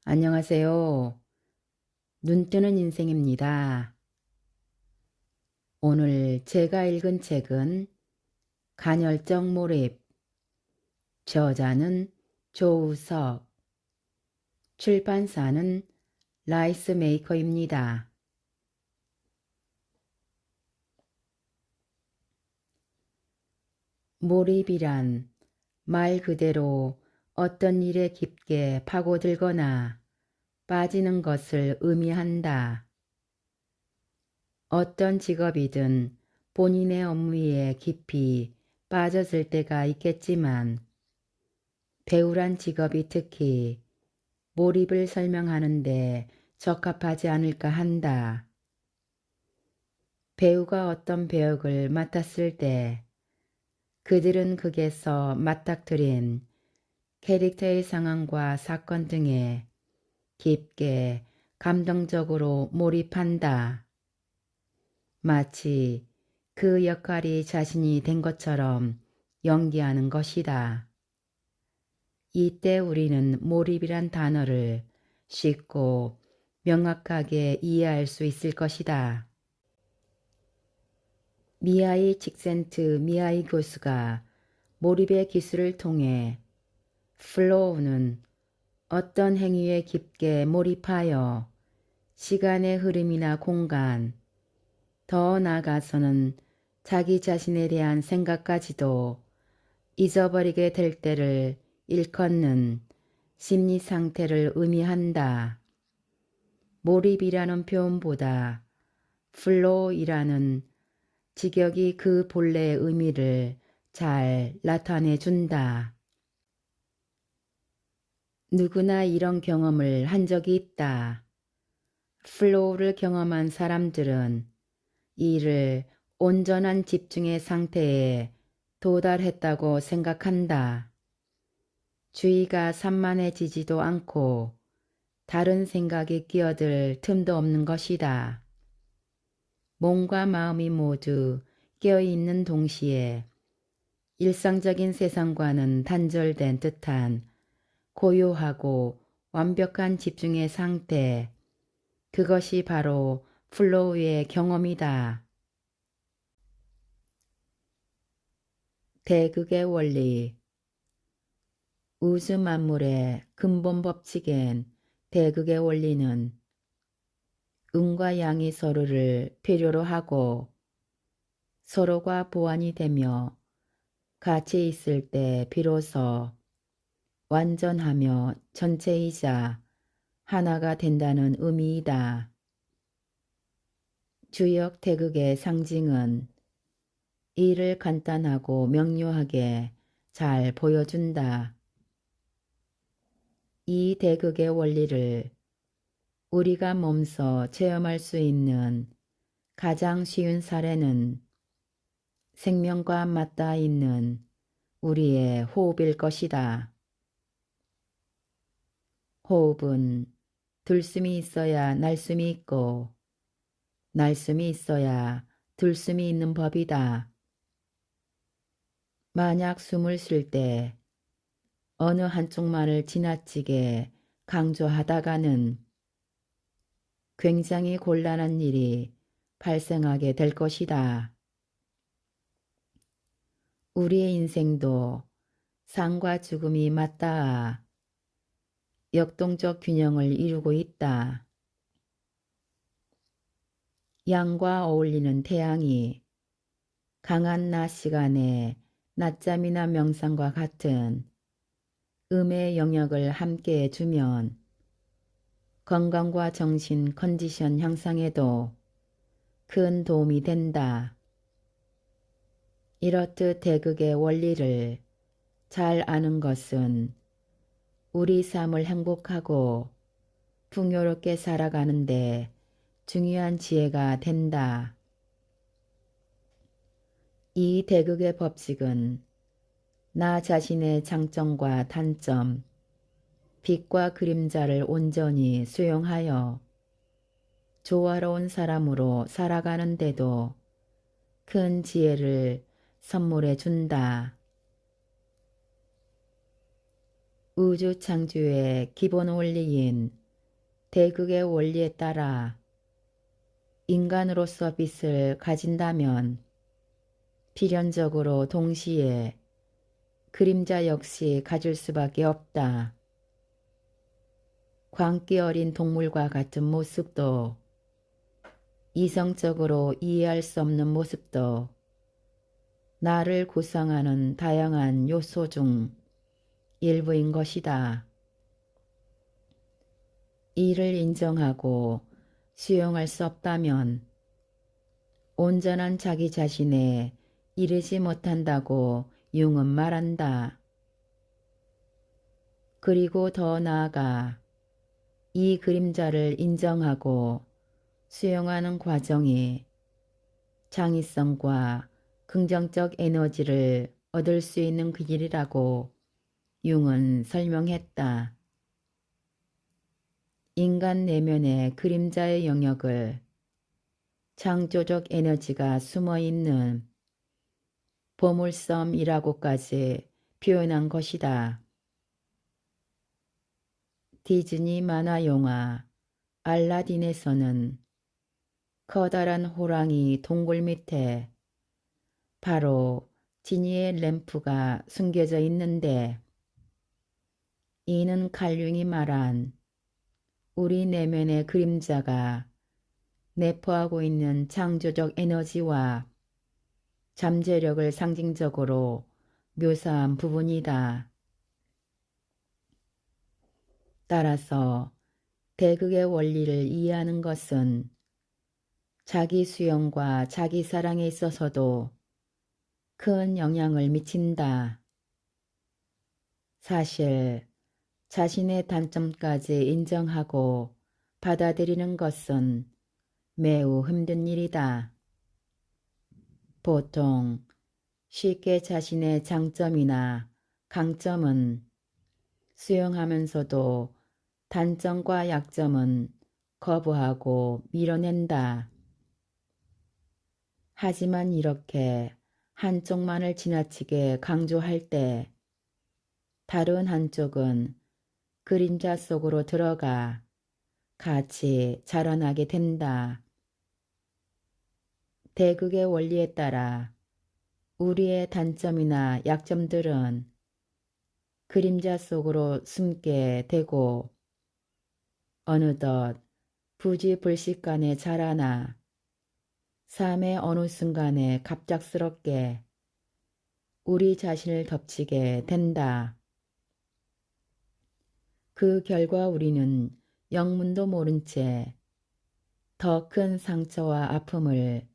안녕하세요. 눈뜨는 인생입니다. 오늘 제가 읽은 책은 간헐적 몰입, 저자는 조우석, 출판사는 라이스메이커입니다. 몰입이란 말 그대로 어떤 일에 깊게 파고들거나 빠지는 것을 의미한다. 어떤 직업이든 본인의 업무에 깊이 빠졌을 때가 있겠지만 배우란 직업이 특히 몰입을 설명하는데 적합하지 않을까 한다. 배우가 어떤 배역을 맡았을 때 그들은 극에서 맞닥뜨린 캐릭터의 상황과 사건 등에 깊게 감정적으로 몰입한다. 마치 그 역할이 자신이 된 것처럼 연기하는 것이다. 이때 우리는 몰입이란 단어를 쉽고 명확하게 이해할 수 있을 것이다. 미하이 직센트 미하이 교수가 몰입의 기술을 통해 플로우는 어떤 행위에 깊게 몰입하여 시간의 흐름이나 공간, 더 나아가서는 자기 자신에 대한 생각까지도 잊어버리게 될 때를 일컫는 심리 상태를 의미한다. 몰입이라는 표현보다 플로우이라는 직역이 그 본래의 의미를 잘 나타내 준다. 누구나 이런 경험을 한 적이 있다. 플로우를 경험한 사람들은 이를 온전한 집중의 상태에 도달했다고 생각한다. 주의가 산만해지지도 않고 다른 생각이 끼어들 틈도 없는 것이다. 몸과 마음이 모두 깨어있는 동시에 일상적인 세상과는 단절된 듯한 고요하고 완벽한 집중의 상태, 그것이 바로 플로우의 경험이다. 대극의 원리. 우주 만물의 근본 법칙인 대극의 원리는 음과 양이 서로를 필요로 하고 서로가 보완이 되며 같이 있을 때 비로소 완전하며 전체이자 하나가 된다는 의미이다. 주역 대극의 상징은 이를 간단하고 명료하게 잘 보여준다. 이 대극의 원리를 우리가 몸소 체험할 수 있는 가장 쉬운 사례는 생명과 맞닿아 있는 우리의 호흡일 것이다. 호흡은 들숨이 있어야 날숨이 있고 날숨이 있어야 들숨이 있는 법이다. 만약 숨을 쉴 때 어느 한쪽만을 지나치게 강조하다가는 굉장히 곤란한 일이 발생하게 될 것이다. 우리의 인생도 삶과 죽음이 맞닿아 역동적 균형을 이루고 있다. 양과 어울리는 태양이 강한 낮 시간에 낮잠이나 명상과 같은 음의 영역을 함께 해주면 건강과 정신 컨디션 향상에도 큰 도움이 된다. 이렇듯 대극의 원리를 잘 아는 것은 우리 삶을 행복하고 풍요롭게 살아가는데 중요한 지혜가 된다. 이 대극의 법칙은 나 자신의 장점과 단점, 빛과 그림자를 온전히 수용하여 조화로운 사람으로 살아가는데도 큰 지혜를 선물해 준다. 우주 창조의 기본 원리인 대극의 원리에 따라 인간으로서 빛을 가진다면 필연적으로 동시에 그림자 역시 가질 수밖에 없다. 광기 어린 동물과 같은 모습도, 이성적으로 이해할 수 없는 모습도 나를 구성하는 다양한 요소 중 일부인 것이다. 이를 인정하고 수용할 수 없다면 온전한 자기 자신에 이르지 못한다고 융은 말한다. 그리고 더 나아가 이 그림자를 인정하고 수용하는 과정이 창의성과 긍정적 에너지를 얻을 수 있는 그 길이라고 융은 설명했다. 인간 내면의 그림자의 영역을 창조적 에너지가 숨어있는 보물섬이라고까지 표현한 것이다. 디즈니 만화 영화 알라딘에서는 커다란 호랑이 동굴 밑에 바로 지니의 램프가 숨겨져 있는데, 이는 칼융이 말한 우리 내면의 그림자가 내포하고 있는 창조적 에너지와 잠재력을 상징적으로 묘사한 부분이다. 따라서 대극의 원리를 이해하는 것은 자기 수용과 자기 사랑에 있어서도 큰 영향을 미친다. 사실 자신의 단점까지 인정하고 받아들이는 것은 매우 힘든 일이다. 보통 쉽게 자신의 장점이나 강점은 수용하면서도 단점과 약점은 거부하고 밀어낸다. 하지만 이렇게 한쪽만을 지나치게 강조할 때 다른 한쪽은 그림자 속으로 들어가 같이 자라나게 된다. 대극의 원리에 따라 우리의 단점이나 약점들은 그림자 속으로 숨게 되고 어느덧 부지불식간에 자라나 삶의 어느 순간에 갑작스럽게 우리 자신을 덮치게 된다. 그 결과 우리는 영문도 모른 채 더 큰 상처와 아픔을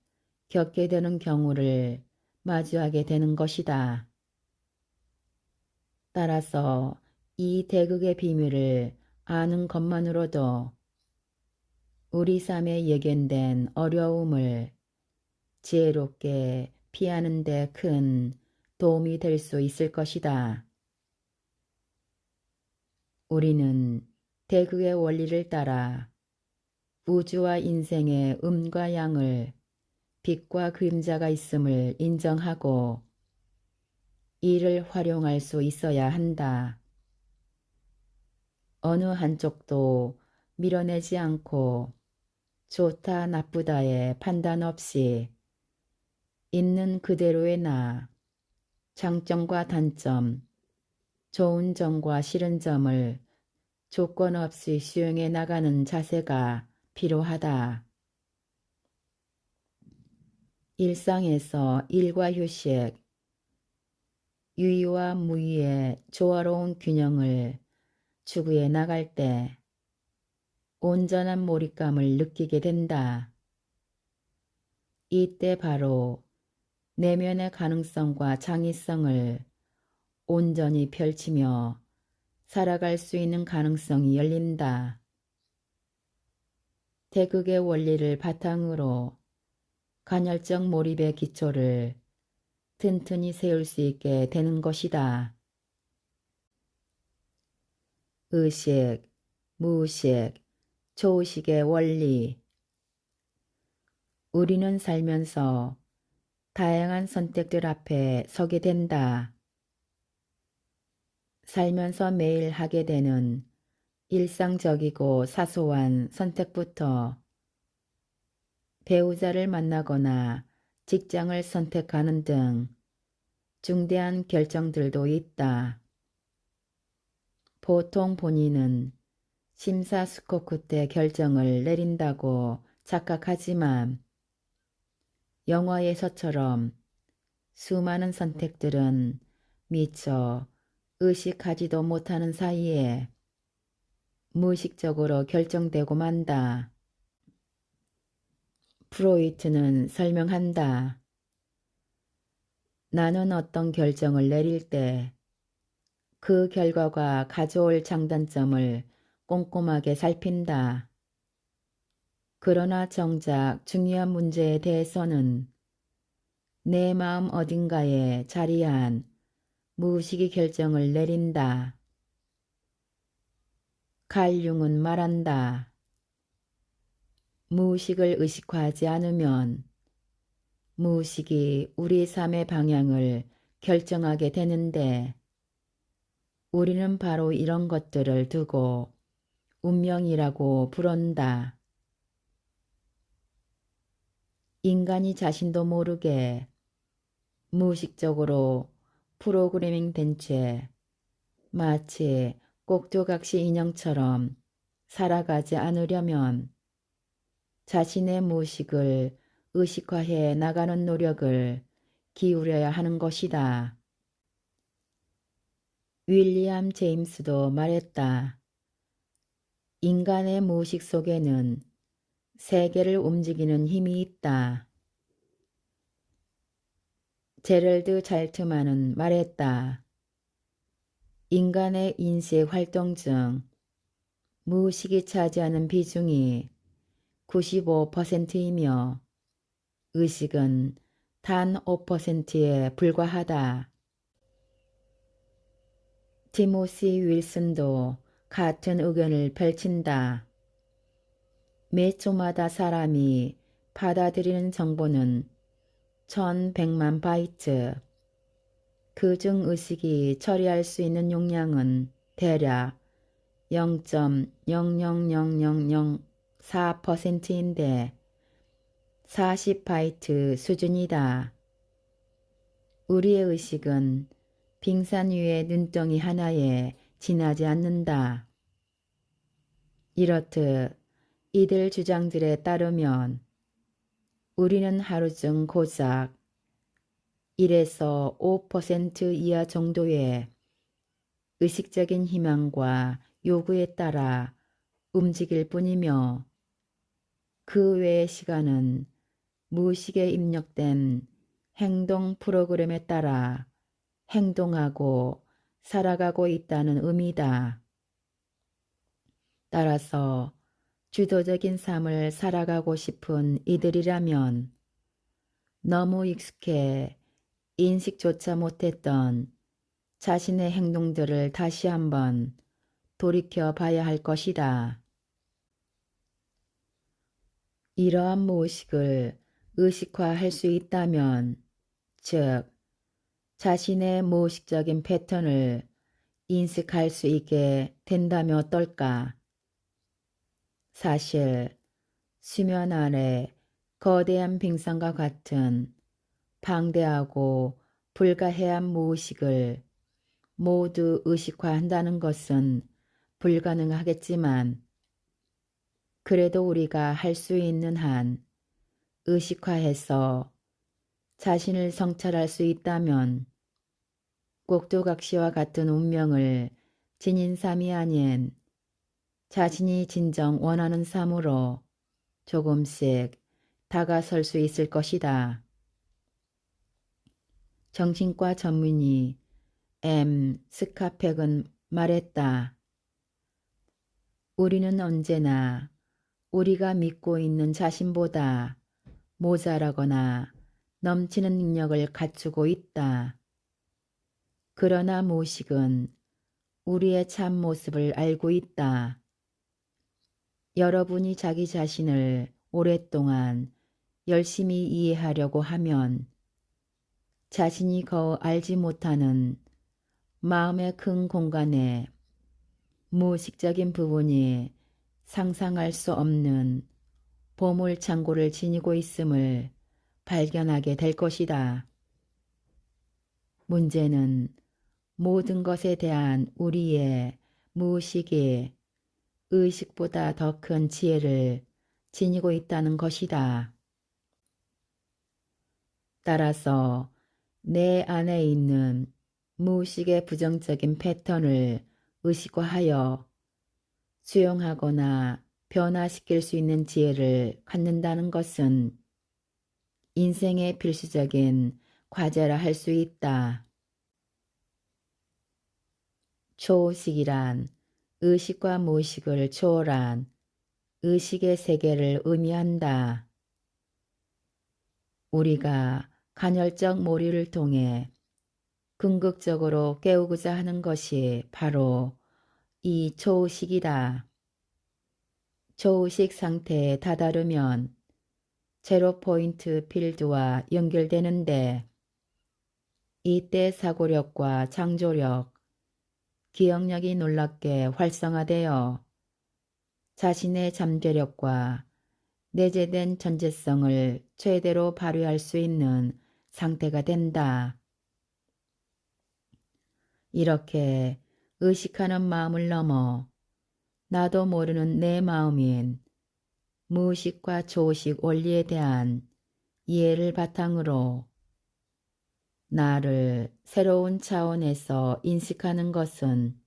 겪게 되는 경우를 마주하게 되는 것이다. 따라서 이 대극의 비밀을 아는 것만으로도 우리 삶에 예견된 어려움을 지혜롭게 피하는 데 큰 도움이 될 수 있을 것이다. 우리는 대극의 원리를 따라 우주와 인생의 음과 양을, 빛과 그림자가 있음을 인정하고 이를 활용할 수 있어야 한다. 어느 한쪽도 밀어내지 않고 좋다 나쁘다의 판단 없이 있는 그대로의 나, 장점과 단점, 좋은 점과 싫은 점을 조건 없이 수용해 나가는 자세가 필요하다. 일상에서 일과 휴식, 유의와 무의의 조화로운 균형을 추구해 나갈 때 온전한 몰입감을 느끼게 된다. 이때 바로 내면의 가능성과 창의성을 온전히 펼치며 살아갈 수 있는 가능성이 열린다. 대극의 원리를 바탕으로 간헐적 몰입의 기초를 튼튼히 세울 수 있게 되는 것이다. 의식, 무의식, 초의식의 원리. 우리는 살면서 다양한 선택들 앞에 서게 된다. 살면서 매일 하게 되는 일상적이고 사소한 선택부터 배우자를 만나거나 직장을 선택하는 등 중대한 결정들도 있다. 보통 본인은 심사숙고끝에 결정을 내린다고 착각하지만 영화에서처럼 수많은 선택들은 미처 의식하지도 못하는 사이에 무의식적으로 결정되고 만다. 프로이트는 설명한다. 나는 어떤 결정을 내릴 때 그 결과가 가져올 장단점을 꼼꼼하게 살핀다. 그러나 정작 중요한 문제에 대해서는 내 마음 어딘가에 자리한 무의식의 결정을 내린다. 칼 융은 말한다. 무의식을 의식화하지 않으면 무의식이 우리 삶의 방향을 결정하게 되는데 우리는 바로 이런 것들을 두고 운명이라고 부른다. 인간이 자신도 모르게 무의식적으로 프로그래밍 된 채 마치 꼭두각시 인형처럼 살아가지 않으려면 자신의 무의식을 의식화해 나가는 노력을 기울여야 하는 것이다. 윌리엄 제임스도 말했다. 인간의 무의식 속에는 세계를 움직이는 힘이 있다. 제럴드 잘트만은 말했다. 인간의 인식 활동 중 무의식이 차지하는 비중이 95%이며 의식은 단 5%에 불과하다. 티모시 윌슨도 같은 의견을 펼친다. 매 초마다 사람이 받아들이는 정보는 1100만 바이트, 그중 의식이 처리할 수 있는 용량은 대략 0.0000004%인데 40바이트 수준이다. 우리의 의식은 빙산 위의 눈덩이 하나에 지나지 않는다. 이렇듯 이들 주장들에 따르면 우리는 하루 중 고작 1에서 5% 이하 정도의 의식적인 희망과 요구에 따라 움직일 뿐이며 그 외의 시간은 무의식에 입력된 행동 프로그램에 따라 행동하고 살아가고 있다는 의미다. 따라서 주도적인 삶을 살아가고 싶은 이들이라면 너무 익숙해 인식조차 못했던 자신의 행동들을 다시 한번 돌이켜 봐야 할 것이다. 이러한 무의식을 의식화할 수 있다면, 즉 자신의 무의식적인 패턴을 인식할 수 있게 된다면 어떨까? 사실 수면 아래 거대한 빙산과 같은 방대하고 불가해한 무의식을 모두 의식화한다는 것은 불가능하겠지만 그래도 우리가 할 수 있는 한 의식화해서 자신을 성찰할 수 있다면 꼭두각시와 같은 운명을 지닌 삶이 아닌 자신이 진정 원하는 삶으로 조금씩 다가설 수 있을 것이다. 정신과 전문의 스카펙은 말했다. 우리는 언제나 우리가 믿고 있는 자신보다 모자라거나 넘치는 능력을 갖추고 있다. 그러나 무의식은 우리의 참 모습을 알고 있다. 여러분이 자기 자신을 오랫동안 열심히 이해하려고 하면 자신이 거의 알지 못하는 마음의 큰 공간에 무의식적인 부분이 상상할 수 없는 보물 창고를 지니고 있음을 발견하게 될 것이다. 문제는 모든 것에 대한 우리의 무의식이 의식보다 더 큰 지혜를 지니고 있다는 것이다. 따라서 내 안에 있는 무의식의 부정적인 패턴을 의식화하여 수용하거나 변화시킬 수 있는 지혜를 갖는다는 것은 인생의 필수적인 과제라 할 수 있다. 초의식이란 의식과 무의식을 초월한 의식의 세계를 의미한다. 우리가 간헐적 몰입을 통해 궁극적으로 깨우고자 하는 것이 바로 이 초의식이다. 초의식 상태에 다다르면 제로 포인트 필드와 연결되는데 이때 사고력과 창조력, 기억력이 놀랍게 활성화되어 자신의 잠재력과 내재된 전재성을 최대로 발휘할 수 있는 상태가 된다. 이렇게 의식하는 마음을 넘어 나도 모르는 내 마음인 무의식과 초의식 원리에 대한 이해를 바탕으로 나를 새로운 차원에서 인식하는 것은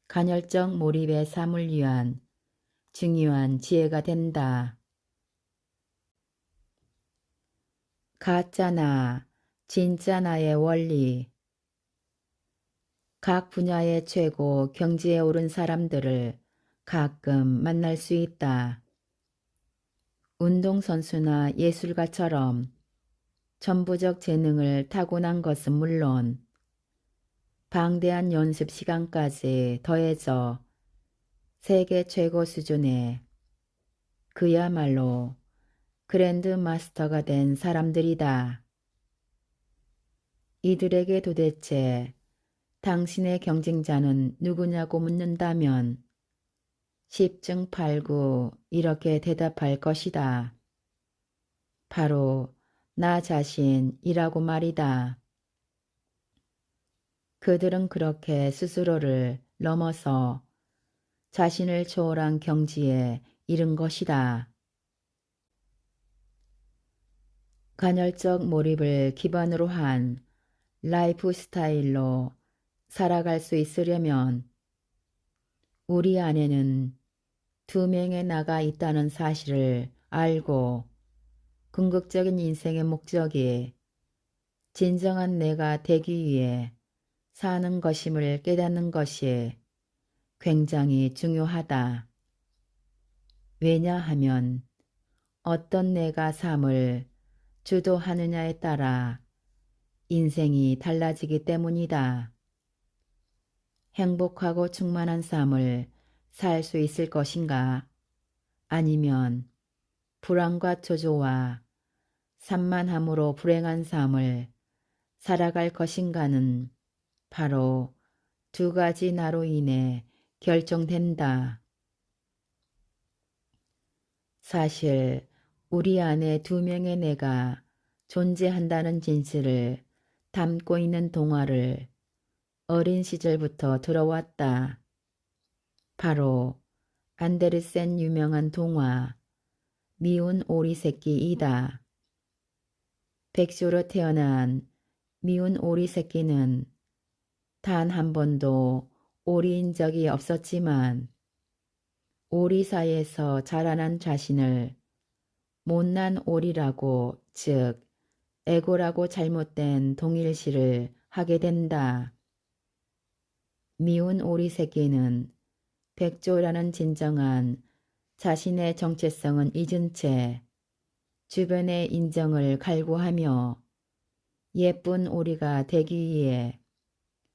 간헐적 몰입의 삶을 위한 중요한 지혜가 된다. 가짜나 진짜나의 원리. 각 분야의 최고 경지에 오른 사람들을 가끔 만날 수 있다. 운동선수나 예술가처럼 전부적 재능을 타고난 것은 물론 방대한 연습 시간까지 더해져 세계 최고 수준의 그야말로 그랜드 마스터가 된 사람들이다. 이들에게 도대체 당신의 경쟁자는 누구냐고 묻는다면 10중 8구 이렇게 대답할 것이다. 바로 나 자신이라고 말이다. 그들은 그렇게 스스로를 넘어서 자신을 초월한 경지에 이른 것이다. 간헐적 몰입을 기반으로 한 라이프 스타일로 살아갈 수 있으려면 우리 안에는 두 명의 나가 있다는 사실을 알고 궁극적인 인생의 목적이 진정한 내가 되기 위해 사는 것임을 깨닫는 것이 굉장히 중요하다. 왜냐하면 어떤 내가 삶을 주도하느냐에 따라 인생이 달라지기 때문이다. 행복하고 충만한 삶을 살 수 있을 것인가? 아니면 불안과 초조와 산만함으로 불행한 삶을 살아갈 것인가는 바로 두 가지 나로 인해 결정된다. 사실 우리 안에 두 명의 내가 존재한다는 진실을 담고 있는 동화를 어린 시절부터 들어왔다. 바로 안데르센 유명한 동화 미운 오리 새끼이다. 백조로 태어난 미운 오리 새끼는 단 한 번도 오리인 적이 없었지만 오리 사이에서 자라난 자신을 못난 오리라고 즉 에고라고 잘못된 동일시를 하게 된다. 미운 오리 새끼는 백조라는 진정한 자신의 정체성은 잊은 채 주변의 인정을 갈구하며 예쁜 오리가 되기 위해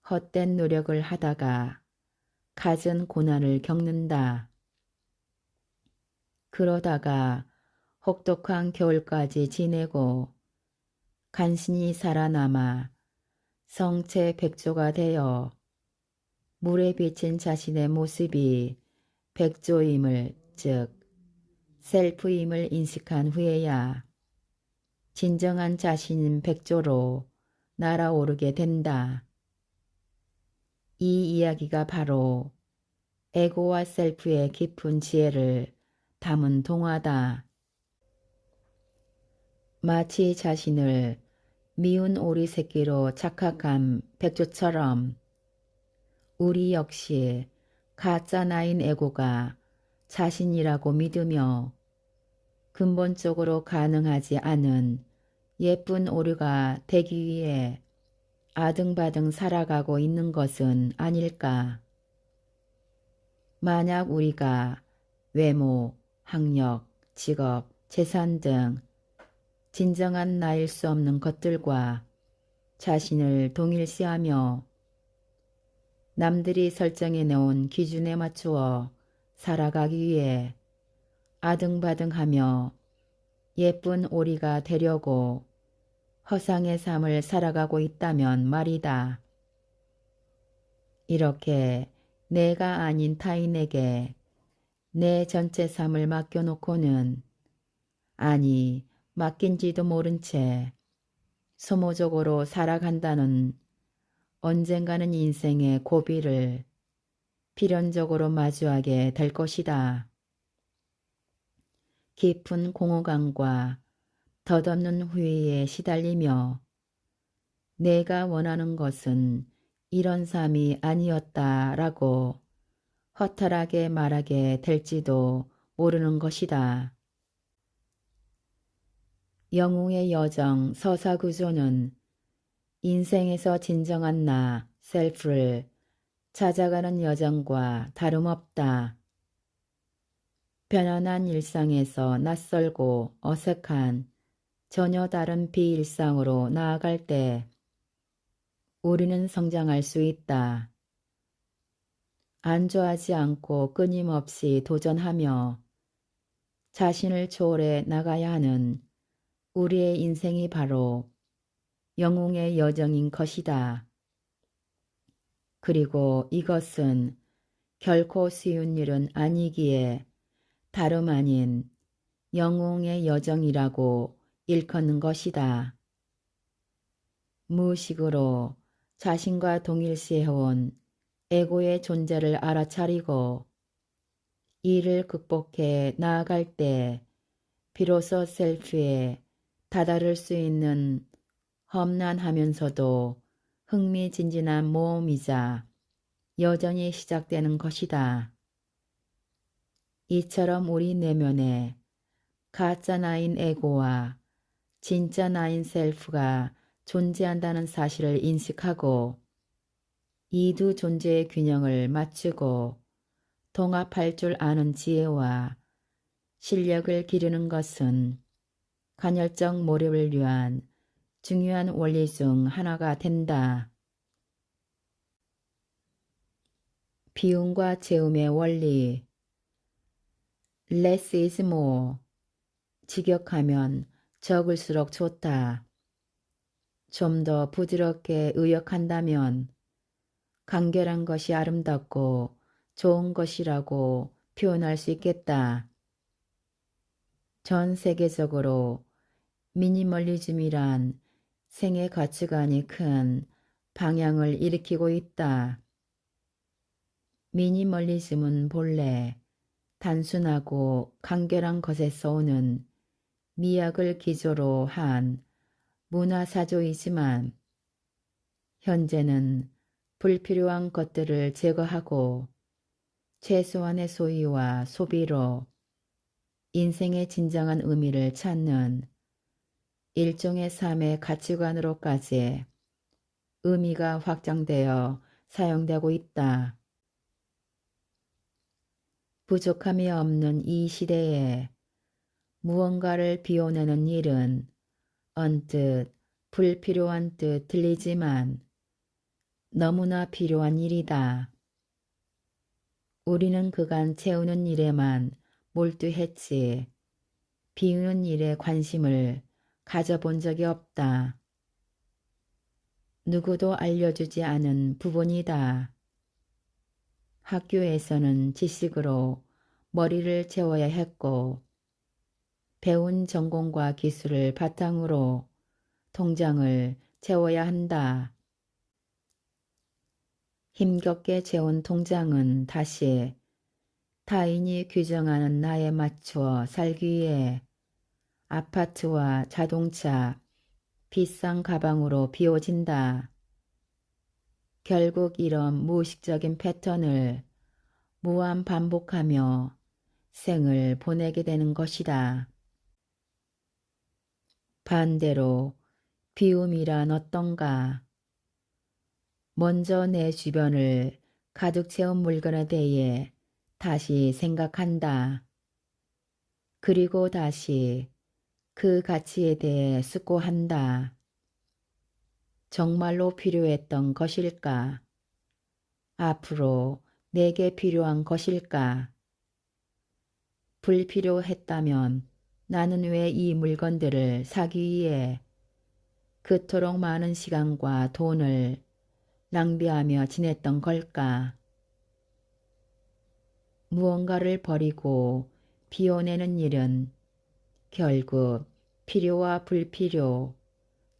헛된 노력을 하다가 갖은 고난을 겪는다. 그러다가 혹독한 겨울까지 지내고 간신히 살아남아 성체 백조가 되어 물에 비친 자신의 모습이 백조임을, 즉 셀프임을 인식한 후에야 진정한 자신인 백조로 날아오르게 된다. 이 이야기가 바로 에고와 셀프의 깊은 지혜를 담은 동화다. 마치 자신을 미운 오리 새끼로 착각한 백조처럼 우리 역시 가짜 나인 에고가 자신이라고 믿으며 근본적으로 가능하지 않은 예쁜 오류가 되기 위해 아등바등 살아가고 있는 것은 아닐까. 만약 우리가 외모, 학력, 직업, 재산 등 진정한 나일 수 없는 것들과 자신을 동일시하며 남들이 설정해 놓은 기준에 맞추어 살아가기 위해 아등바등하며 예쁜 오리가 되려고 허상의 삶을 살아가고 있다면 말이다. 이렇게 내가 아닌 타인에게 내 전체 삶을 맡겨놓고는, 아니 맡긴지도 모른 채 소모적으로 살아간다는 언젠가는 인생의 고비를 필연적으로 마주하게 될 것이다. 깊은 공허감과 덧없는 후회에 시달리며 내가 원하는 것은 이런 삶이 아니었다라고 허탈하게 말하게 될지도 모르는 것이다. 영웅의 여정 서사구조는 인생에서 진정한 나, 셀프를 찾아가는 여정과 다름없다. 편안한 일상에서 낯설고 어색한 전혀 다른 비일상으로 나아갈 때 우리는 성장할 수 있다. 안주하지 않고 끊임없이 도전하며 자신을 초월해 나가야 하는 우리의 인생이 바로 영웅의 여정인 것이다. 그리고 이것은 결코 쉬운 일은 아니기에 다름 아닌 영웅의 여정이라고 일컫는 것이다. 무의식으로 자신과 동일시해온 에고의 존재를 알아차리고 이를 극복해 나아갈 때 비로소 셀프에 다다를 수 있는 험난하면서도 흥미진진한 모험이자 여전히 시작되는 것이다. 이처럼 우리 내면에 가짜 나인 에고와 진짜 나인 셀프가 존재한다는 사실을 인식하고 이 두 존재의 균형을 맞추고 통합할 줄 아는 지혜와 실력을 기르는 것은 간헐적 몰입을 위한 중요한 원리 중 하나가 된다. 비움과 재움의 원리. Less is more. 직역하면 적을수록 좋다. 좀 더 부드럽게 의역한다면 간결한 것이 아름답고 좋은 것이라고 표현할 수 있겠다. 전 세계적으로 미니멀리즘이란 생애 가치관이 큰 방향을 일으키고 있다. 미니멀리즘은 본래 단순하고 간결한 것에서 오는 미학을 기조로 한 문화사조이지만 현재는 불필요한 것들을 제거하고 최소한의 소유와 소비로 인생의 진정한 의미를 찾는 일종의 삶의 가치관으로까지 의미가 확장되어 사용되고 있다. 부족함이 없는 이 시대에 무언가를 비워내는 일은 언뜻 불필요한 듯 들리지만 너무나 필요한 일이다. 우리는 그간 채우는 일에만 몰두했지 비우는 일에 관심을 가져본 적이 없다. 누구도 알려주지 않은 부분이다. 학교에서는 지식으로 머리를 채워야 했고 배운 전공과 기술을 바탕으로 통장을 채워야 한다. 힘겹게 채운 통장은 다시 타인이 규정하는 나에 맞추어 살기 위해 아파트와 자동차, 비싼 가방으로 비워진다. 결국 이런 무의식적인 패턴을 무한 반복하며 생을 보내게 되는 것이다. 반대로 비움이란 어떤가? 먼저 내 주변을 가득 채운 물건에 대해 다시 생각한다. 그리고 다시 그 가치에 대해 숙고한다. 정말로 필요했던 것일까? 앞으로 내게 필요한 것일까? 불필요했다면 나는 왜 이 물건들을 사기 위해 그토록 많은 시간과 돈을 낭비하며 지냈던 걸까? 무언가를 버리고 비워내는 일은 결국 필요와 불필요,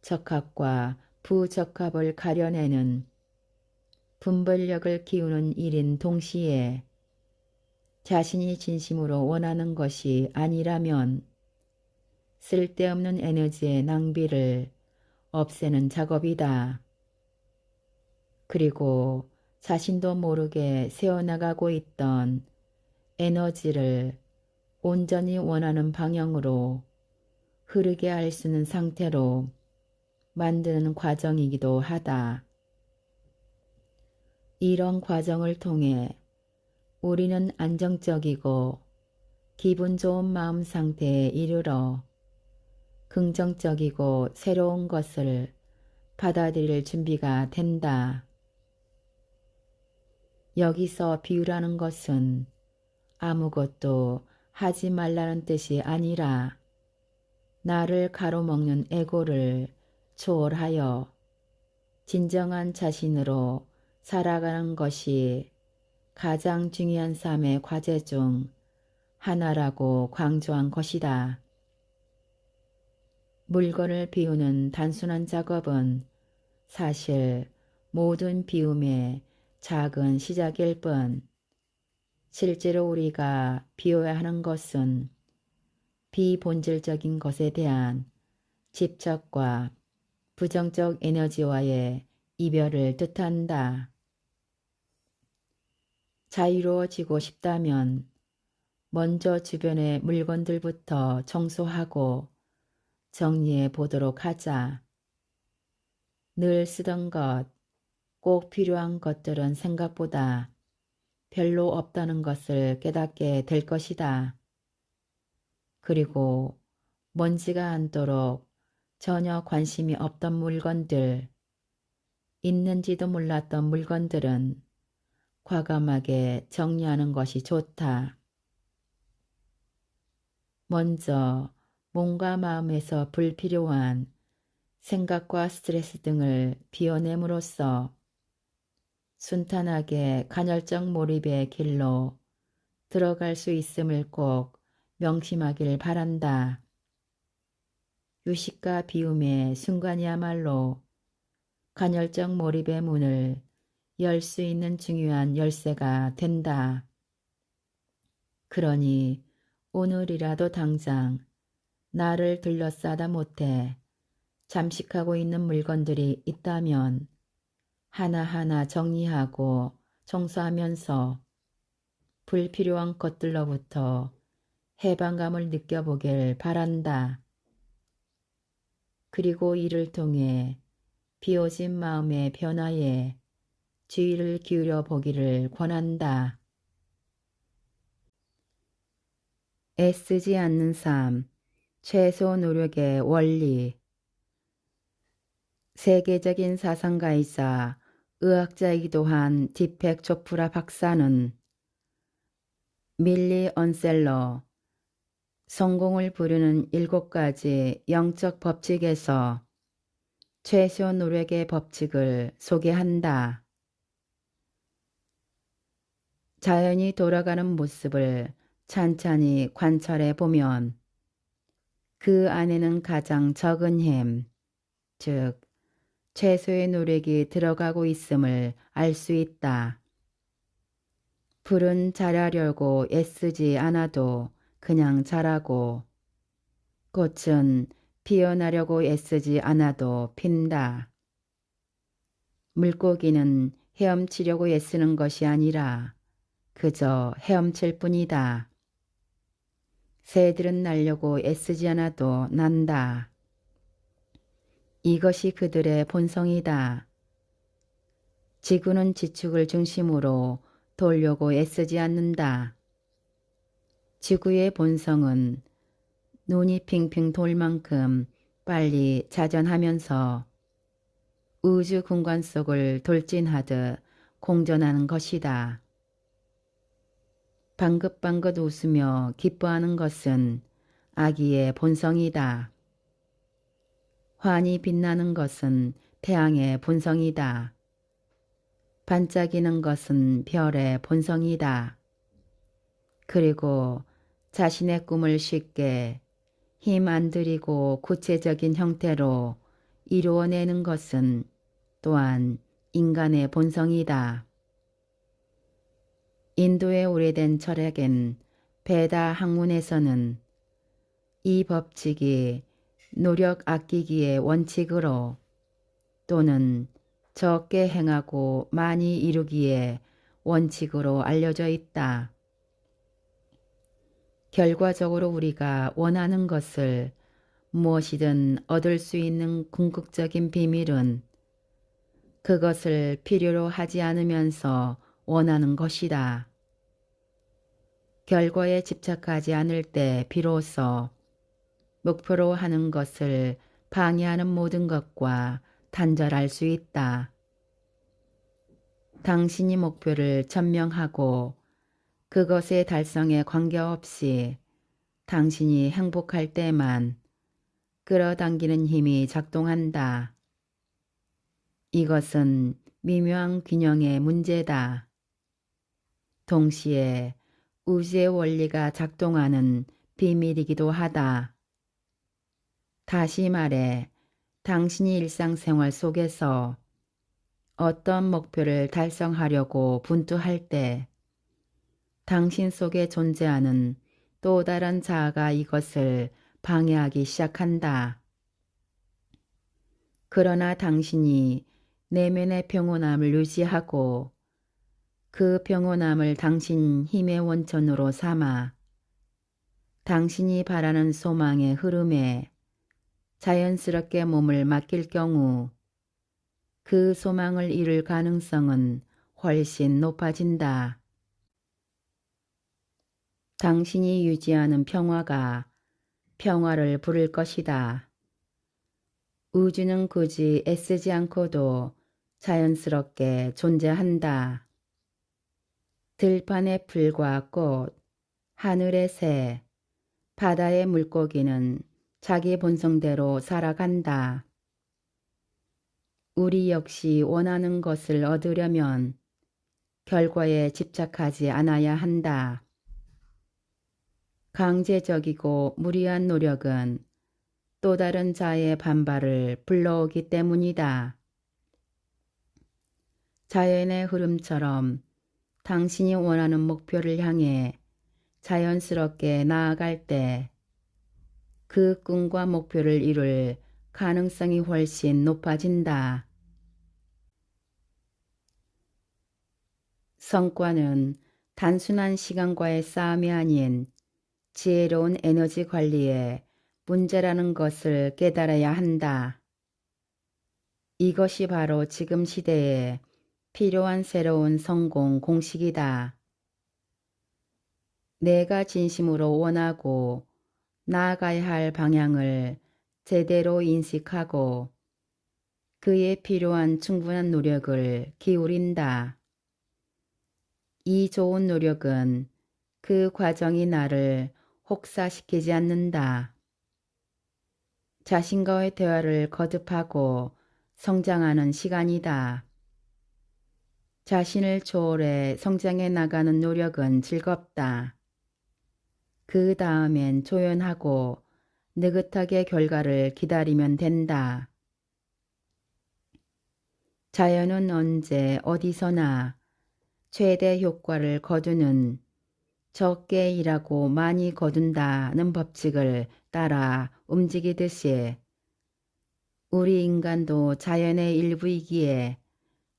적합과 부적합을 가려내는 분별력을 기우는 일인 동시에 자신이 진심으로 원하는 것이 아니라면 쓸데없는 에너지의 낭비를 없애는 작업이다. 그리고 자신도 모르게 새어나가고 있던 에너지를 온전히 원하는 방향으로 흐르게 할 수 있는 상태로 만드는 과정이기도 하다. 이런 과정을 통해 우리는 안정적이고 기분 좋은 마음 상태에 이르러 긍정적이고 새로운 것을 받아들일 준비가 된다. 여기서 비유라는 것은 아무것도 하지 말라는 뜻이 아니라 나를 가로먹는 에고를 초월하여 진정한 자신으로 살아가는 것이 가장 중요한 삶의 과제 중 하나라고 강조한 것이다. 물건을 비우는 단순한 작업은 사실 모든 비움의 작은 시작일 뿐, 실제로 우리가 비워야 하는 것은 비본질적인 것에 대한 집착과 부정적 에너지와의 이별을 뜻한다. 자유로워지고 싶다면 먼저 주변의 물건들부터 청소하고 정리해 보도록 하자. 늘 쓰던 것, 꼭 필요한 것들은 생각보다 별로 없다는 것을 깨닫게 될 것이다. 그리고 먼지가 않도록 전혀 관심이 없던 물건들, 있는지도 몰랐던 물건들은 과감하게 정리하는 것이 좋다. 먼저 몸과 마음에서 불필요한 생각과 스트레스 등을 비워냄으로써 순탄하게 간헐적 몰입의 길로 들어갈 수 있음을 꼭 명심하길 바란다. 휴식과 비움의 순간이야말로 간헐적 몰입의 문을 열 수 있는 중요한 열쇠가 된다. 그러니 오늘이라도 당장 나를 둘러싸다 못해 잠식하고 있는 물건들이 있다면 하나하나 정리하고 청소하면서 불필요한 것들로부터 해방감을 느껴보길 바란다. 그리고 이를 통해 비워진 마음의 변화에 주의를 기울여 보기를 권한다. 애쓰지 않는 삶, 최소 노력의 원리. 세계적인 사상가이자 의학자이기도 한 디펙 조프라 박사는 밀리 언셀러, 성공을 부르는 7가지 영적 법칙에서 최소 노력의 법칙을 소개한다. 자연이 돌아가는 모습을 찬찬히 관찰해 보면 그 안에는 가장 적은 힘, 즉 최소의 노력이 들어가고 있음을 알 수 있다. 풀은 자라려고 애쓰지 않아도 그냥 자라고, 꽃은 피어나려고 애쓰지 않아도 핀다. 물고기는 헤엄치려고 애쓰는 것이 아니라 그저 헤엄칠 뿐이다. 새들은 날려고 애쓰지 않아도 난다. 이것이 그들의 본성이다. 지구는 지축을 중심으로 돌려고 애쓰지 않는다. 지구의 본성은 눈이 핑핑 돌 만큼 빨리 자전하면서 우주 공간 속을 돌진하듯 공전하는 것이다. 방긋방긋 웃으며 기뻐하는 것은 아기의 본성이다. 환히 빛나는 것은 태양의 본성이다. 반짝이는 것은 별의 본성이다. 그리고 자신의 꿈을 쉽게 힘 안 들이고 구체적인 형태로 이루어내는 것은 또한 인간의 본성이다. 인도의 오래된 철학인 베다 학문에서는 이 법칙이 노력 아끼기의 원칙으로 또는 적게 행하고 많이 이루기의 원칙으로 알려져 있다. 결과적으로 우리가 원하는 것을 무엇이든 얻을 수 있는 궁극적인 비밀은 그것을 필요로 하지 않으면서 원하는 것이다. 결과에 집착하지 않을 때 비로소 목표로 하는 것을 방해하는 모든 것과 단절할 수 있다. 당신이 목표를 천명하고 그것의 달성에 관계없이 당신이 행복할 때만 끌어당기는 힘이 작동한다. 이것은 미묘한 균형의 문제다. 동시에 우주의 원리가 작동하는 비밀이기도 하다. 다시 말해 당신이 일상생활 속에서 어떤 목표를 달성하려고 분투할 때 당신 속에 존재하는 또 다른 자아가 이것을 방해하기 시작한다. 그러나 당신이 내면의 평온함을 유지하고 그 평온함을 당신 힘의 원천으로 삼아 당신이 바라는 소망의 흐름에 자연스럽게 몸을 맡길 경우 그 소망을 이룰 가능성은 훨씬 높아진다. 당신이 유지하는 평화가 평화를 부를 것이다. 우주는 굳이 애쓰지 않고도 자연스럽게 존재한다. 들판의 풀과 꽃, 하늘의 새, 바다의 물고기는 자기 본성대로 살아간다. 우리 역시 원하는 것을 얻으려면 결과에 집착하지 않아야 한다. 강제적이고 무리한 노력은 또 다른 자의 반발을 불러오기 때문이다. 자연의 흐름처럼 당신이 원하는 목표를 향해 자연스럽게 나아갈 때 그 꿈과 목표를 이룰 가능성이 훨씬 높아진다. 성과는 단순한 시간과의 싸움이 아닌 지혜로운 에너지 관리의 문제라는 것을 깨달아야 한다. 이것이 바로 지금 시대에 필요한 새로운 성공 공식이다. 내가 진심으로 원하고 나아가야 할 방향을 제대로 인식하고 그에 필요한 충분한 노력을 기울인다. 이 좋은 노력은 그 과정이 나를 혹사시키지 않는다. 자신과의 대화를 거듭하고 성장하는 시간이다. 자신을 초월해 성장해 나가는 노력은 즐겁다. 그 다음엔 조연하고 느긋하게 결과를 기다리면 된다. 자연은 언제 어디서나 최대 효과를 거두는 적게 일하고 많이 거둔다는 법칙을 따라 움직이듯이 우리 인간도 자연의 일부이기에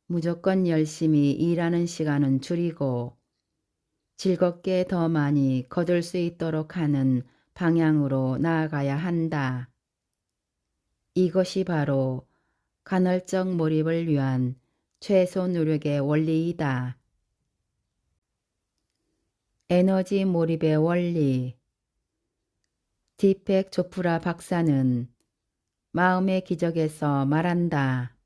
무조건 열심히 일하는 시간은 줄이고 즐겁게 더 많이 거둘 수 있도록 하는 방향으로 나아가야 한다. 이것이 바로 간헐적 몰입을 위한 최소 노력의 원리이다. 에너지 몰입의 원리. 디펙 조프라 박사는 마음의 기적에서 말한다.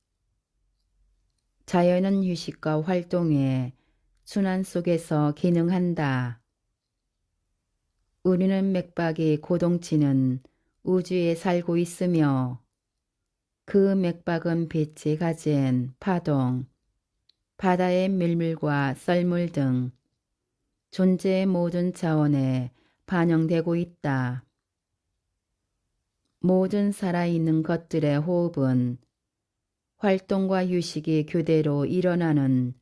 자연은 휴식과 활동의 순환 속에서 기능한다. 우리는 맥박이 고동치는 우주에 살고 있으며 그 맥박은 빛이 가진 파동, 바다의 밀물과 썰물 등 존재의 모든 차원에 반영되고 있다. 모든 살아있는 것들의 호흡은 활동과 휴식이 교대로 일어나는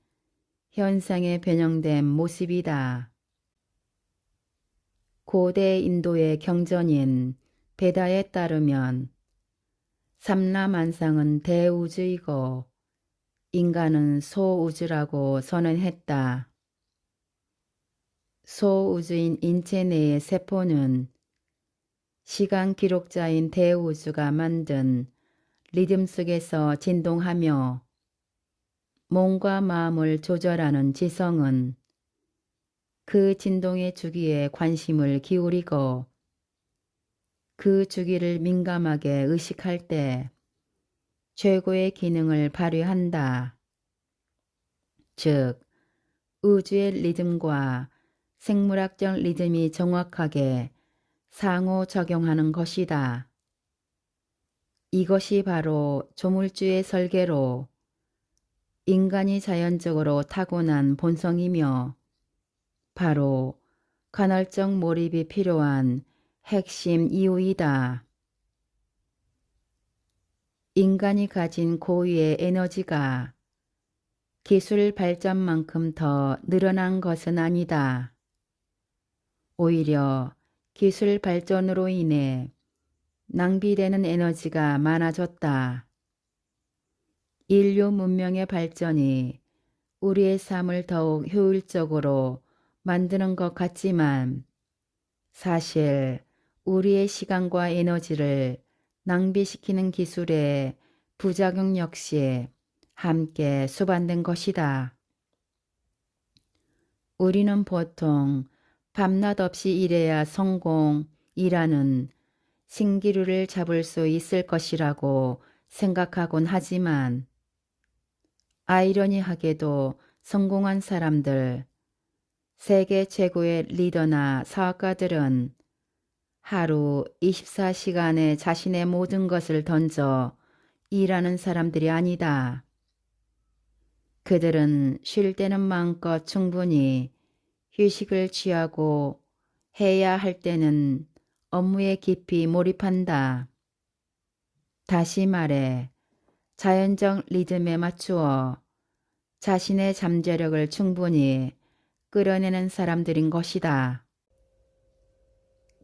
현상에 변형된 모습이다. 고대 인도의 경전인 베다에 따르면 삼라만상은 대우주이고 인간은 소우주라고 선언했다. 소우주인 인체 내의 세포는 시간 기록자인 대우주가 만든 리듬 속에서 진동하며 몸과 마음을 조절하는 지성은 그 진동의 주기에 관심을 기울이고 그 주기를 민감하게 의식할 때 최고의 기능을 발휘한다. 즉, 우주의 리듬과 생물학적 리듬이 정확하게 상호작용하는 것이다. 이것이 바로 조물주의 설계로 인간이 자연적으로 타고난 본성이며 바로 간헐적 몰입이 필요한 핵심 이유이다. 인간이 가진 고유의 에너지가 기술 발전만큼 더 늘어난 것은 아니다. 오히려 기술 발전으로 인해 낭비되는 에너지가 많아졌다. 인류 문명의 발전이 우리의 삶을 더욱 효율적으로 만드는 것 같지만 사실 우리의 시간과 에너지를 낭비시키는 기술의 부작용 역시 함께 수반된 것이다. 우리는 보통 밤낮 없이 일해야 성공이라는 신기루를 잡을 수 있을 것이라고 생각하곤 하지만 아이러니하게도 성공한 사람들, 세계 최고의 리더나 사업가들은 하루 24시간에 자신의 모든 것을 던져 일하는 사람들이 아니다. 그들은 쉴 때는 마음껏 충분히 휴식을 취하고 해야 할 때는 업무에 깊이 몰입한다. 다시 말해 자연적 리듬에 맞추어 자신의 잠재력을 충분히 끌어내는 사람들인 것이다.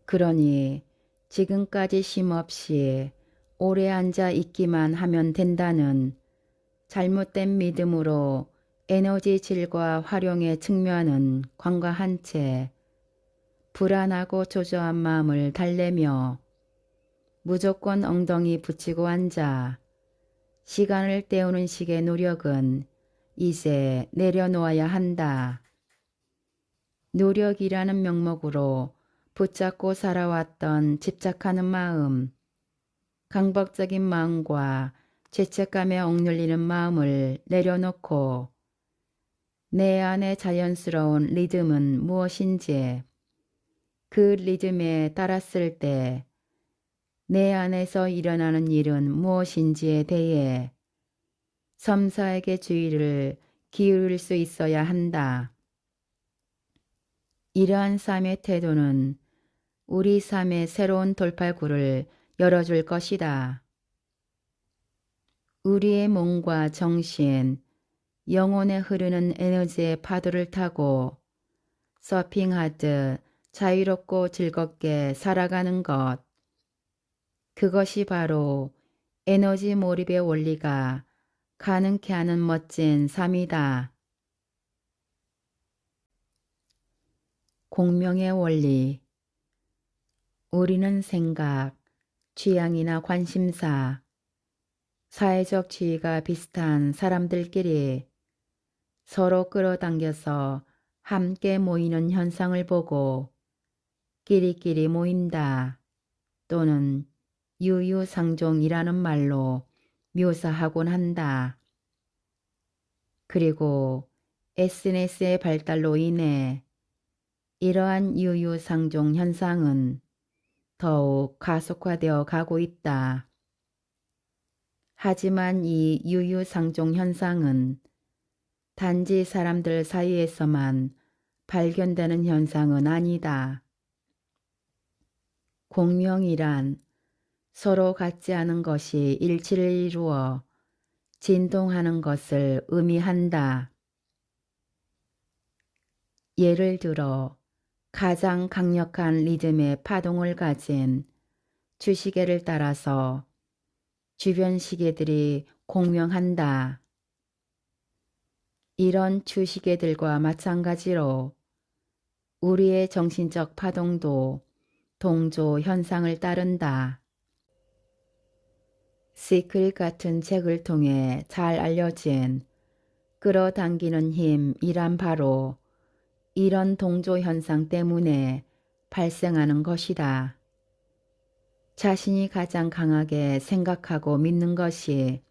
그러니 지금까지 쉼없이 오래 앉아 있기만 하면 된다는 잘못된 믿음으로 에너지 질과 활용의 측면은 관과한 채 불안하고 초조한 마음을 달래며 무조건 엉덩이 붙이고 앉아 시간을 때우는 식의 노력은 이제 내려놓아야 한다. 노력이라는 명목으로 붙잡고 살아왔던 집착하는 마음, 강박적인 마음과 죄책감에 억눌리는 마음을 내려놓고 내 안의 자연스러운 리듬은 무엇인지 그 리듬에 따랐을 때 내 안에서 일어나는 일은 무엇인지에 대해 섬사에게 주의를 기울일 수 있어야 한다. 이러한 삶의 태도는 우리 삶의 새로운 돌팔구를 열어줄 것이다. 우리의 몸과 정신, 영혼에 흐르는 에너지의 파도를 타고 서핑하듯 자유롭고 즐겁게 살아가는 것. 그것이 바로 에너지 몰입의 원리가 가능케 하는 멋진 삶이다. 공명의 원리. 우리는 생각, 취향이나 관심사, 사회적 지위가 비슷한 사람들끼리 서로 끌어당겨서 함께 모이는 현상을 보고 끼리끼리 모인다 또는 유유상종이라는 말로 묘사하곤 한다. 그리고 SNS의 발달로 인해 이러한 유유상종 현상은 더욱 가속화되어 가고 있다. 하지만 이 유유상종 현상은 단지 사람들 사이에서만 발견되는 현상은 아니다. 공명이란 서로 같지 않은 것이 일치를 이루어 진동하는 것을 의미한다. 예를 들어 가장 강력한 리듬의 파동을 가진 주시계를 따라서 주변 시계들이 공명한다. 이런 주시계들과 마찬가지로 우리의 정신적 파동도 동조 현상을 따른다. 시크릿 같은 책을 통해 잘 알려진 끌어당기는 힘이란 바로 이런 동조 현상 때문에 발생하는 것이다. 자신이 가장 강하게 생각하고 믿는 것이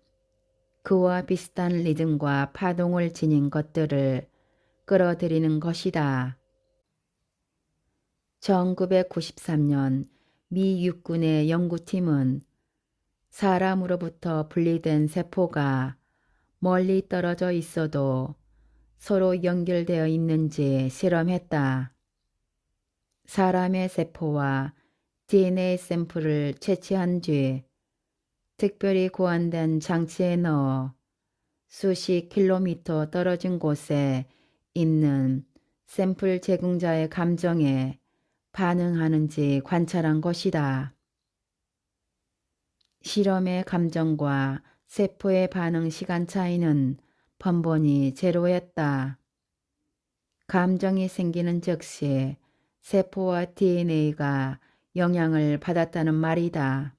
그와 비슷한 리듬과 파동을 지닌 것들을 끌어들이는 것이다. 1993년 미 육군의 연구팀은 사람으로부터 분리된 세포가 멀리 떨어져 있어도 서로 연결되어 있는지 실험했다. 사람의 세포와 DNA 샘플을 채취한 뒤 특별히 고안된 장치에 넣어 수십 킬로미터 떨어진 곳에 있는 샘플 제공자의 감정에 반응하는지 관찰한 것이다. 실험의 감정과 세포의 반응 시간 차이는 번번이 제로였다. 감정이 생기는 즉시 세포와 DNA가 영향을 받았다는 말이다.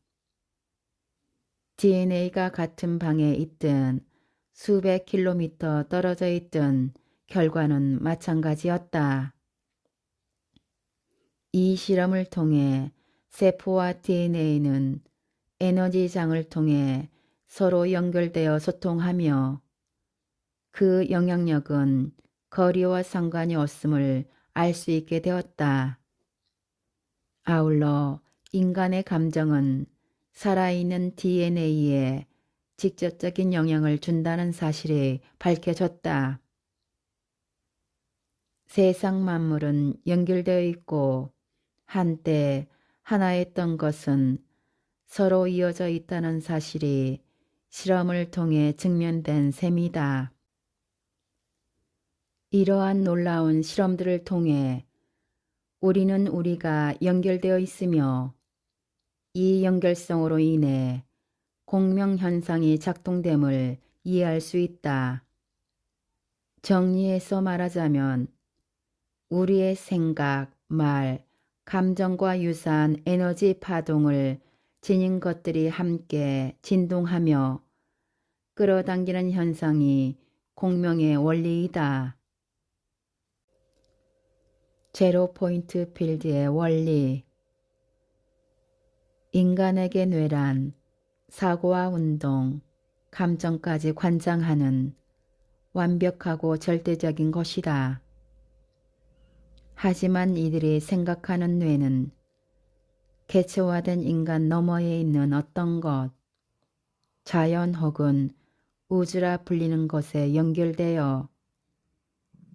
DNA가 같은 방에 있든 수백 킬로미터 떨어져 있든 결과는 마찬가지였다. 이 실험을 통해 세포와 DNA는 에너지장을 통해 서로 연결되어 소통하며 그 영향력은 거리와 상관이 없음을 알 수 있게 되었다. 아울러 인간의 감정은 살아있는 DNA에 직접적인 영향을 준다는 사실이 밝혀졌다. 세상 만물은 연결되어 있고 한때 하나였던 것은 서로 이어져 있다는 사실이 실험을 통해 증명된 셈이다. 이러한 놀라운 실험들을 통해 우리는 우리가 연결되어 있으며 이 연결성으로 인해 공명현상이 작동됨을 이해할 수 있다. 정리해서 말하자면 우리의 생각, 말, 감정과 유사한 에너지 파동을 지닌 것들이 함께 진동하며 끌어당기는 현상이 공명의 원리이다. 제로 포인트 필드의 원리. 인간에게 뇌란 사고와 운동, 감정까지 관장하는 완벽하고 절대적인 것이다. 하지만 이들이 생각하는 뇌는 개체화된 인간 너머에 있는 어떤 것, 자연 혹은 우주라 불리는 것에 연결되어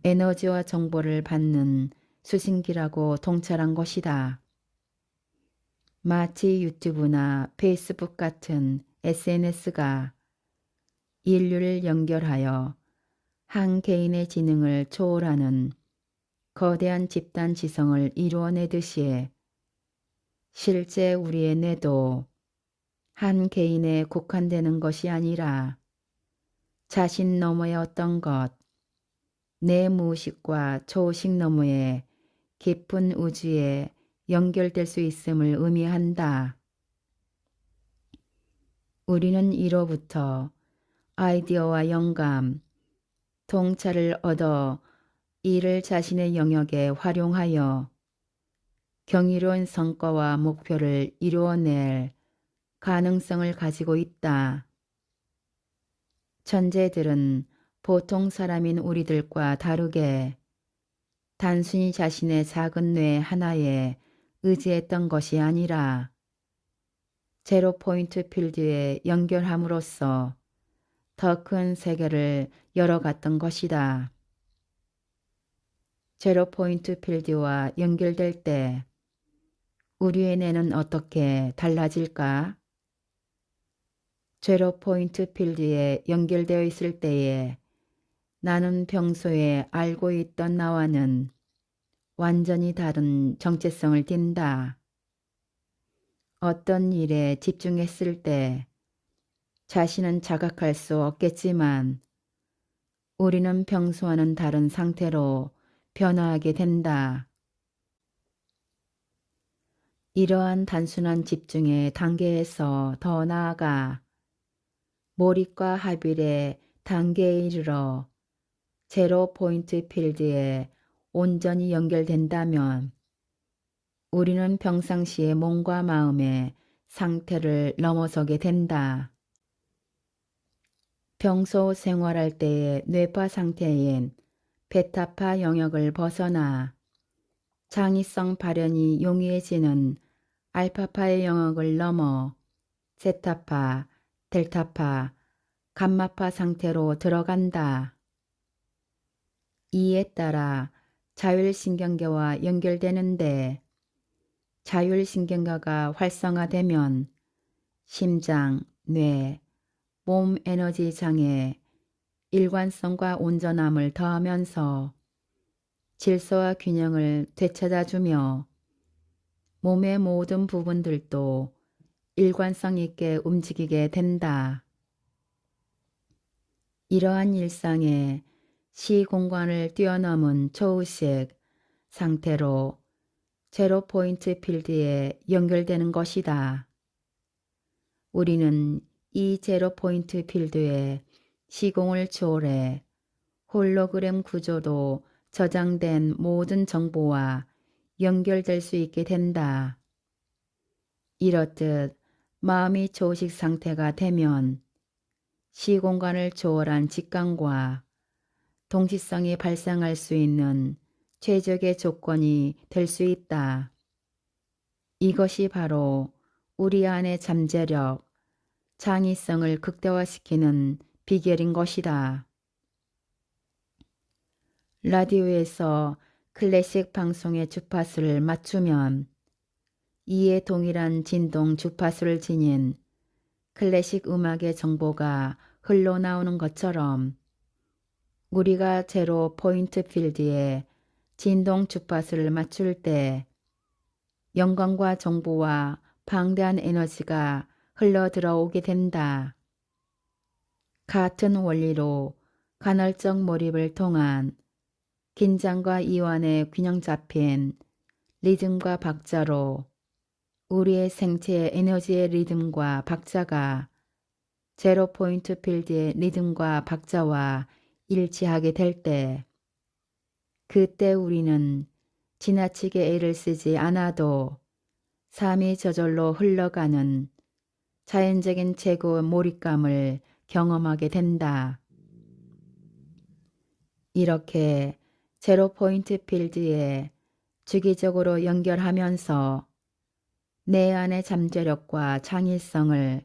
에너지와 정보를 받는 수신기라고 통찰한 것이다. 마치 유튜브나 페이스북 같은 SNS가 인류를 연결하여 한 개인의 지능을 초월하는 거대한 집단 지성을 이루어내듯이 실제 우리의 뇌도 한 개인에 국한되는 것이 아니라 자신 너머의 어떤 것, 내 무의식과 초의식 너머의 깊은 우주에 연결될 수 있음을 의미한다. 우리는 이로부터 아이디어와 영감, 통찰을 얻어 이를 자신의 영역에 활용하여 경이로운 성과와 목표를 이루어낼 가능성을 가지고 있다. 천재들은 보통 사람인 우리들과 다르게 단순히 자신의 작은 뇌 하나에 의지했던 것이 아니라 제로 포인트 필드에 연결함으로써 더 큰 세계를 열어갔던 것이다. 제로 포인트 필드와 연결될 때 우리의 뇌는 어떻게 달라질까? 제로 포인트 필드에 연결되어 있을 때에 나는 평소에 알고 있던 나와는 완전히 다른 정체성을 띈다. 어떤 일에 집중했을 때 자신은 자각할 수 없겠지만 우리는 평소와는 다른 상태로 변화하게 된다. 이러한 단순한 집중의 단계에서 더 나아가 몰입과 합일의 단계에 이르러 제로 포인트 필드에 온전히 연결된다면 우리는 평상시의 몸과 마음의 상태를 넘어서게 된다. 평소 생활할 때의 뇌파 상태인 베타파 영역을 벗어나 창의성 발현이 용이해지는 알파파의 영역을 넘어 세타파, 델타파, 감마파 상태로 들어간다. 이에 따라 자율신경계와 연결되는데 자율신경계가 활성화되면 심장, 뇌, 몸 에너지 장에 일관성과 온전함을 더하면서 질서와 균형을 되찾아주며 몸의 모든 부분들도 일관성 있게 움직이게 된다. 이러한 일상의 시공간을 뛰어넘은 초의식 상태로 제로 포인트 필드에 연결되는 것이다. 우리는 이 제로 포인트 필드에 시공을 초월해 홀로그램 구조도 저장된 모든 정보와 연결될 수 있게 된다. 이렇듯 마음이 초의식 상태가 되면 시공간을 초월한 직감과 동시성이 발생할 수 있는 최적의 조건이 될 수 있다. 이것이 바로 우리 안의 잠재력, 창의성을 극대화시키는 비결인 것이다. 라디오에서 클래식 방송의 주파수를 맞추면 이에 동일한 진동 주파수를 지닌 클래식 음악의 정보가 흘러나오는 것처럼 우리가 제로 포인트 필드에 진동 주파수를 맞출 때 영광과 정보와 방대한 에너지가 흘러 들어오게 된다. 같은 원리로 간헐적 몰입을 통한 긴장과 이완의 균형 잡힌 리듬과 박자로 우리의 생체의 에너지의 리듬과 박자가 제로 포인트 필드의 리듬과 박자와 일치하게 될 때, 그때 우리는 지나치게 애를 쓰지 않아도 삶이 저절로 흘러가는 자연적인 최고의 몰입감을 경험하게 된다. 이렇게 제로 포인트 필드에 주기적으로 연결하면서 내 안의 잠재력과 창의성을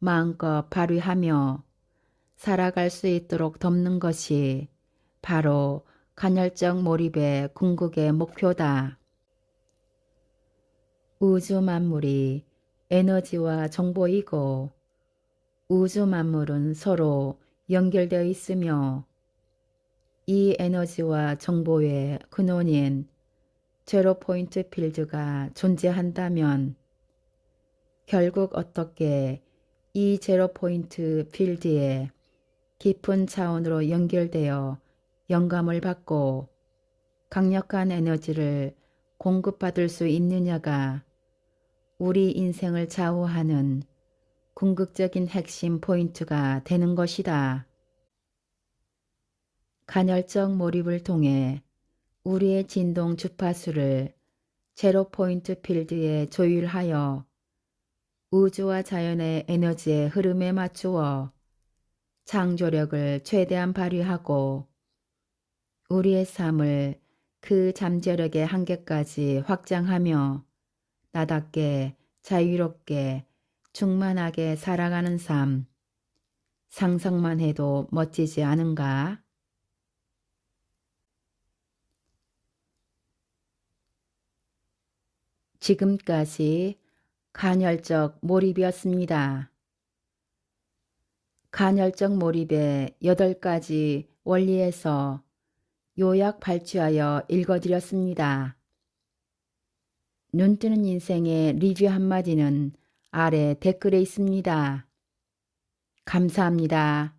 마음껏 발휘하며 살아갈 수 있도록 돕는 것이 바로 간헐적 몰입의 궁극의 목표다. 우주 만물이 에너지와 정보이고 우주 만물은 서로 연결되어 있으며 이 에너지와 정보의 근원인 제로 포인트 필드가 존재한다면 결국 어떻게 이 제로 포인트 필드에 깊은 차원으로 연결되어 영감을 받고 강력한 에너지를 공급받을 수 있느냐가 우리 인생을 좌우하는 궁극적인 핵심 포인트가 되는 것이다. 간헐적 몰입을 통해 우리의 진동 주파수를 제로 포인트 필드에 조율하여 우주와 자연의 에너지의 흐름에 맞추어 창조력을 최대한 발휘하고 우리의 삶을 그 잠재력의 한계까지 확장하며 나답게 자유롭게 충만하게 살아가는 삶, 상상만 해도 멋지지 않은가? 지금까지 간헐적 몰입이었습니다. 간헐적 몰입의 8가지 원리에서 요약 발췌하여 읽어드렸습니다. 눈뜨는 인생의 리뷰 한마디는 아래 댓글에 있습니다. 감사합니다.